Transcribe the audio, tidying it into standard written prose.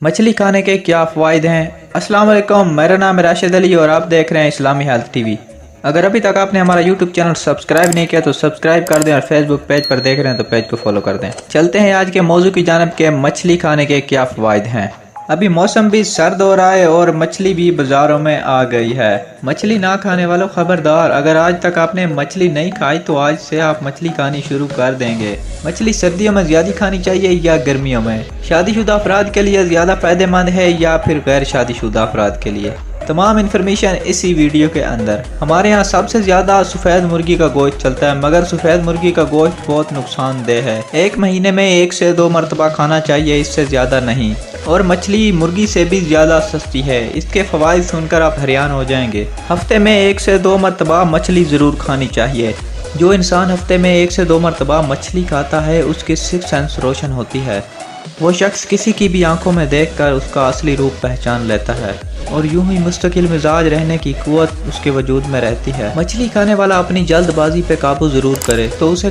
मछली खाने के क्या फ़वाइद हैं। अस्सलाम वालेकुम, मेरा नाम है राशिद अली और आप देख रहे हैं इस्लामी हेल्थ टीवी। अगर अभी तक आपने हमारा यूट्यूब चैनल सब्सक्राइब नहीं किया तो सब्सक्राइब कर दें और फेसबुक पेज पर देख रहे हैं तो पेज को फॉलो कर दें। चलते हैं आज के मौजू की जानिब के मछली खाने के क्या फ़वाइद हैं। अभी मौसम भी सर्द हो रहा है और मछली भी बाज़ारों में आ गई है। मछली ना खाने वालों खबरदार, अगर आज तक आपने मछली नहीं खाई तो आज से आप मछली खानी शुरू कर देंगे। मछली सर्दियों में ज़्यादा खानी चाहिए या गर्मियों में? शादीशुदा अफराद के लिए ज़्यादा फ़ायदेमंद है या फिर गैर शादीशुदा अफराद के लिए? तमाम इन्फॉर्मेशन इसी वीडियो के अंदर। हमारे यहाँ सबसे ज़्यादा सफ़ेद मुर्गी का गोश्त चलता है, मगर सफ़ेद मुर्गी का गोश्त बहुत नुकसानदेह है। एक महीने में 1 से 2 मरतबा खाना चाहिए, इससे ज़्यादा नहीं। और मछली मुर्गी से भी ज़्यादा सस्ती है। इसके फ़वाइद सुनकर आप हैरान हो जाएंगे। हफ्ते में 1 से 2 मरतबा मछली ज़रूर खानी चाहिए। जो इंसान हफ्ते में 1 से 2 मरतबा मछली खाता है उसकी सिक्स सेंस रोशन होती है। वो शख्स किसी की भी आंखों में देखकर उसका असली रूप पहचान लेता है और यूं ही मुस्तकिल मिजाज रहने की कुव्वत उसके वजूद में रहती है। मछली खाने वाला अपनी जल्दबाजी पे काबू जरूर करे तो उसे